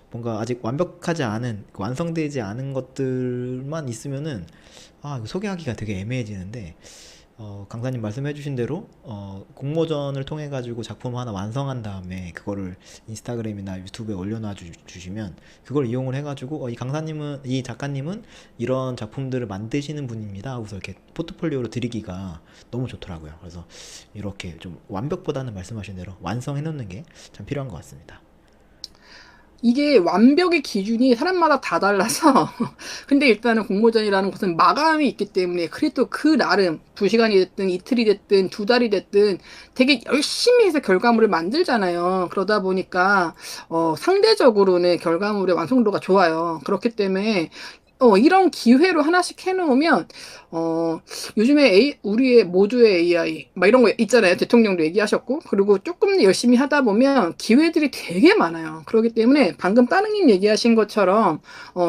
Speaker 1: 뭔가 아직 완벽하지 않은 완성되지 않은 것들만 있으면은 이거 소개하기가 되게 애매해지는데 강사님 말씀해주신 대로 공모전을 통해 가지고 작품 하나 완성한 다음에 그거를 인스타그램이나 유튜브에 올려놔 주시면 그걸 이용을 해가지고 이 작가님은 이런 작품들을 만드시는 분입니다 하고서 이렇게 포트폴리오로 드리기가 너무 좋더라고요. 그래서 이렇게 좀 완벽보다는 말씀하신 대로 완성해 놓는 게 참 필요한 것 같습니다.
Speaker 2: 이게 완벽의 기준이 사람마다 다 달라서 근데 일단은 공모전이라는 것은 마감이 있기 때문에 그래도 그 나름 2시간이 됐든 이틀이 됐든 2달이 됐든 되게 열심히 해서 결과물을 만들잖아요. 그러다 보니까 상대적으로는 결과물의 완성도가 좋아요. 그렇기 때문에 이런 기회로 하나씩 해놓으면, 요즘에 우리의 모두의 AI, 막 이런 거 있잖아요. 대통령도 얘기하셨고, 그리고 조금 열심히 하다 보면 기회들이 되게 많아요. 그렇기 때문에 방금 따릉님 얘기하신 것처럼,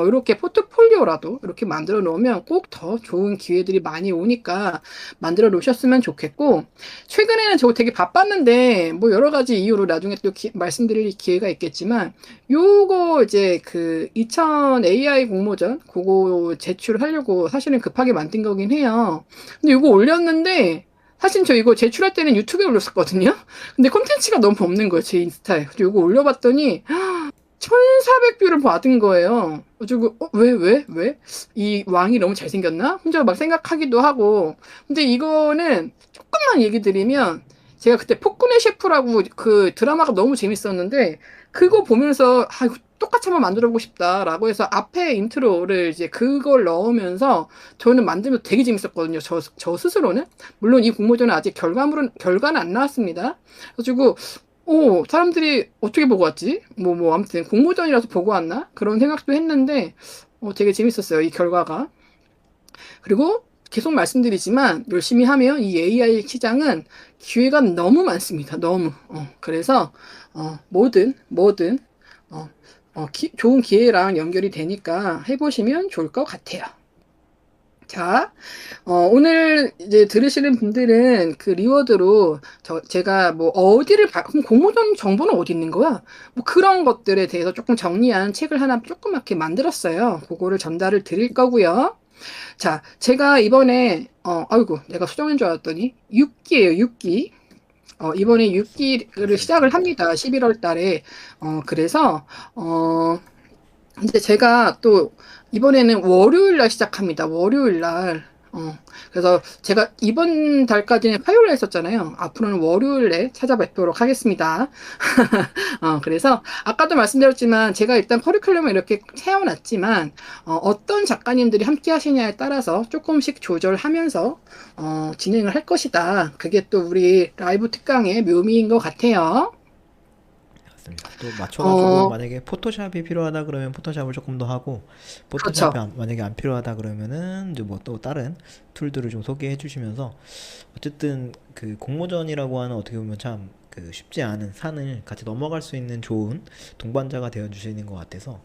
Speaker 2: 이렇게 포트폴리오라도 이렇게 만들어 놓으면 꼭 더 좋은 기회들이 많이 오니까 만들어 놓으셨으면 좋겠고, 최근에는 저 되게 바빴는데, 뭐 여러 가지 이유로 나중에 또 말씀드릴 기회가 있겠지만, 요거 이제 그 2000 AI 공모전, 보고 제출하려고 사실은 급하게 만든 거긴 해요. 근데 이거 올렸는데 사실 저 이거 제출할 때는 유튜브에 올렸었거든요. 근데 콘텐츠가 너무 없는 거예요, 제 인스타에. 그래서 이거 올려봤더니 1,400뷰를 받은 거예요. 그래가지고 왜? 이 왕이 너무 잘생겼나? 혼자 막 생각하기도 하고. 근데 이거는 조금만 얘기 드리면 제가 그때 폭군의 셰프라고 그 드라마가 너무 재밌었는데 그거 보면서 이거 똑같이 한번 만들어보고 싶다라고 해서 앞에 인트로를 이제 그걸 넣으면서 저는 만들면 되게 재밌었거든요. 저 스스로는. 물론 이 공모전은 아직 결과는 안 나왔습니다. 그래가지고 사람들이 어떻게 보고 왔지? 아무튼 공모전이라서 보고 왔나? 그런 생각도 했는데, 되게 재밌었어요, 이 결과가. 그리고 계속 말씀드리지만, 열심히 하면 이 AI 시장은 기회가 너무 많습니다. 너무. 그래서, 뭐든, 좋은 기회랑 연결이 되니까 해보시면 좋을 것 같아요. 자, 오늘 이제 들으시는 분들은 그 리워드로 제가 그럼 공모전 정보는 어디 있는 거야? 그런 것들에 대해서 조금 정리한 책을 하나 조그맣게 만들었어요. 그거를 전달을 드릴 거고요. 자, 제가 이번에, 아이고, 내가 수정한 줄 알았더니, 6기예요, 6기. 이번에 6기를 시작을 합니다. 11월 달에. 그래서, 이제 제가 또 이번에는 월요일 날 시작합니다. 월요일 날. 그래서 제가 이번 달까지는 화요일 날 했었잖아요. 앞으로는 월요일에 찾아뵙도록 하겠습니다. 그래서 아까도 말씀드렸지만 제가 일단 커리큘럼을 이렇게 세워놨지만 어떤 작가님들이 함께 하시냐에 따라서 조금씩 조절하면서 진행을 할 것이다. 그게 또 우리 라이브 특강의 묘미인 것 같아요.
Speaker 1: 또 맞춰가지고
Speaker 2: 어,
Speaker 1: 만약에 포토샵이 필요하다 그러면 포토샵을 조금 더 하고
Speaker 2: 그렇죠.
Speaker 1: 포토샵이 만약에 안 필요하다 그러면은 이제 또 다른 툴들을 좀 소개해 주시면서 어쨌든 그 공모전이라고 하는 어떻게 보면 참 그 쉽지 않은 산을 같이 넘어갈 수 있는 좋은 동반자가 되어 주시는 것 같아서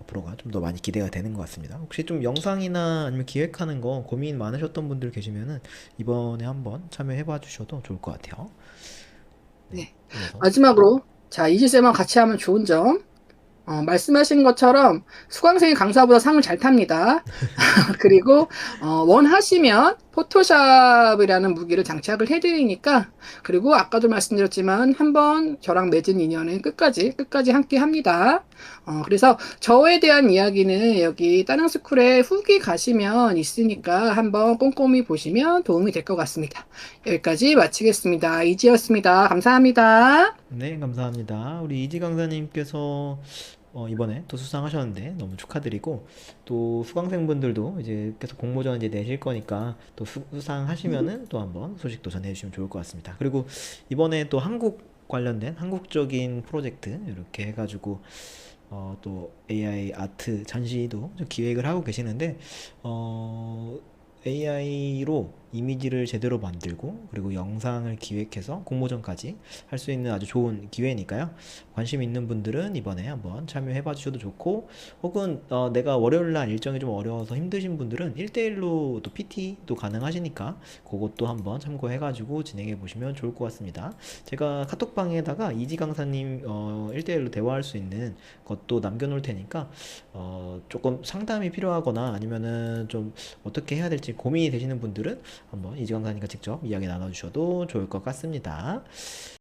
Speaker 1: 앞으로가 좀 더 많이 기대가 되는 것 같습니다. 혹시 좀 영상이나 아니면 기획하는 거 고민 많으셨던 분들 계시면은 이번에 한번 참여해 봐 주셔도 좋을 것 같아요. 네.
Speaker 2: 네.
Speaker 1: 그래서
Speaker 2: 마지막으로, 자, 이지쌤랑 같이 하면 좋은 점. 말씀하신 것처럼 수강생이 강사보다 상을 잘 탑니다. 그리고 원하시면 포토샵이라는 무기를 장착을 해드리니까, 그리고 아까도 말씀드렸지만 한번 저랑 맺은 인연은 끝까지 함께 합니다. 그래서 저에 대한 이야기는 여기 따릉스쿨에 후기 가시면 있으니까 한번 꼼꼼히 보시면 도움이 될 것 같습니다. 여기까지 마치겠습니다. 이지였습니다. 감사합니다.
Speaker 1: 네, 감사합니다. 우리 이지 강사님께서 이번에 또 수상하셨는데 너무 축하드리고 또 수강생분들도 이제 계속 공모전 이제 내실 거니까 또 수상하시면은 또 한번 소식도 전해주시면 좋을 것 같습니다. 그리고 이번에 또 한국 관련된 한국적인 프로젝트 이렇게 해가지고 또 AI 아트 전시도 좀 기획을 하고 계시는데 AI로 이미지를 제대로 만들고 그리고 영상을 기획해서 공모전까지 할 수 있는 아주 좋은 기회니까요. 관심 있는 분들은 이번에 한번 참여해 봐 주셔도 좋고 혹은 내가 월요일 날 일정이 좀 어려워서 힘드신 분들은 1대1로 또 PT도 가능하시니까 그것도 한번 참고해 가지고 진행해 보시면 좋을 것 같습니다. 제가 카톡방에다가 이지 강사님 1대1로 대화할 수 있는 것도 남겨놓을 테니까 조금 상담이 필요하거나 아니면은 좀 어떻게 해야 될지 고민이 되시는 분들은 한번 이지 강사님과 직접 이야기 나눠주셔도 좋을 것 같습니다.